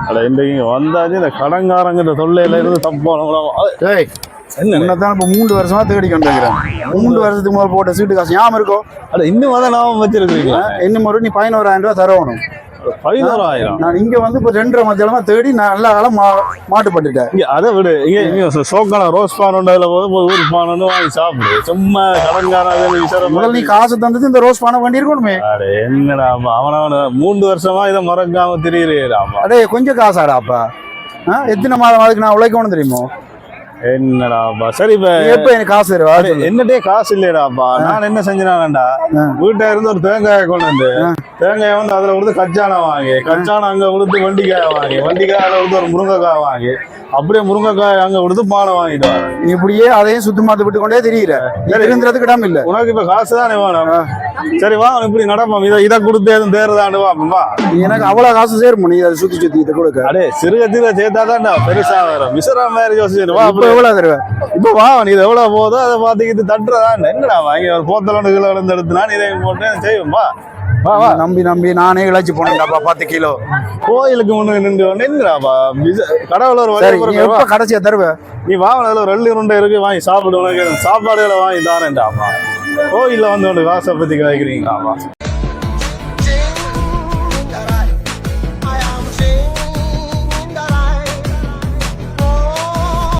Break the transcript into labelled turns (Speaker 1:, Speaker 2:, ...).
Speaker 1: அட இன்றைக்கு வந்தாச்சு இந்த கடங்காரங்கிற தொல்லையில இருந்து தப்போனவங்களா
Speaker 2: என்னதான் இப்போ 3 வருஷமா தேடி கொண்டிருக்கிறேன். 3 வருஷத்துக்கு முதல் போட்ட சீட்டு காசு ஞாபகம் இருக்கும்.
Speaker 1: அட இன்னும் அதை ஞாபகம் வச்சிருக்கீங்களா?
Speaker 2: இன்னும் ஒரு நீ 11,000 ரூபாய் தரணும்.
Speaker 1: 11,000?
Speaker 2: நான் இங்க வந்து இப்போ 2.5 மத்தியாலமா தேடி நல்ல காலம் மாட்டுப்பட்டுட்டேன்.
Speaker 1: அதை விடு, இங்க சோக்கான ரோஸ் பானோண்டதுல போது ஒரு பானோன்னு வாங்கி சாப்பிடு. சும்மா கடங்கார
Speaker 2: முதல்ல நீ காசு தந்தது இந்த ரோஸ் பானை வேண்டி இருக்கணுமே.
Speaker 1: அடே என்னடா அவனவன 3 வருஷமா இதை மறக்காம திரியிறாமா.
Speaker 2: அடே கொஞ்சம் காசாடாப்பா. எத்தனை மாதம் அதுக்கு நான் உழைக்கணும் தெரியுமோ?
Speaker 1: என்னடாப்பா சரி
Speaker 2: எப்ப எனக்கு காசு தருவா?
Speaker 1: என்னட்டே காசு இல்லையடாப்பா. நான் என்ன செஞ்சேன்னா வீட்டை இருந்து ஒரு தேங்காயை கொண்டு வந்து தேங்காயை வந்து அதுல கொடுத்து கச்சானை வாங்கி கச்சானை அங்க கொடுத்து வண்டிக்காயை வாங்கி வண்டிக்காயில கொடுத்து ஒரு முருங்கைக்காய் வாங்கி அப்படியே முருங்கைக்காய் அங்க கொடுத்து பானை வாங்கிட்டு வாங்க.
Speaker 2: இப்படியே அதையும் சுத்தமாத்து விட்டு கொண்டே தெரியுற. இருந்துறதுக்கு இடம் இல்ல.
Speaker 1: உனக்கு இப்ப காசு தானே வேணும். சரி வா இப்படி நடப்போம். இதை கொடுத்து எதுவும் தேர்தாண்டு வாப்பா.
Speaker 2: எனக்கு அவ்வளவு காசு சேரும். நீ அதை சுத்தி சுத்தி இதை கொடுக்க.
Speaker 1: அடே சிறுகத்தில சேர்த்தாதான் பெருசா வரும். மிசரா மாதிரி யோசிச்சு வா.
Speaker 2: எவ்வளவு தருவேன்
Speaker 1: இப்ப வா. நீ இது எவ்வளவு போதோ அதை பாத்துக்கிட்டு தட்டுறதான் என்னடா வாங்கி ஒரு போத்தலோண்டு கிலோ எடுத்து நான் இதை போட்டு செய்வோம்பா. வா வா.
Speaker 2: நம்பி நானே இழைச்சி போனேன்டாப்பா 10 கிலோ.
Speaker 1: கோயிலுக்கு முன்னு நின்று என்னடாப்பா கடவுள் ஒரு
Speaker 2: கடைசியா தருவேன்.
Speaker 1: நீ வாங்கினதுல 2 உருண்டை இருக்கு வாங்கி சாப்பிடு. உனக்கு சாப்பாடுகளை வாங்கி தானேன்டாப்பா. கோயில்ல வந்து காசை பத்தி கேட்கிறீங்களாப்பா.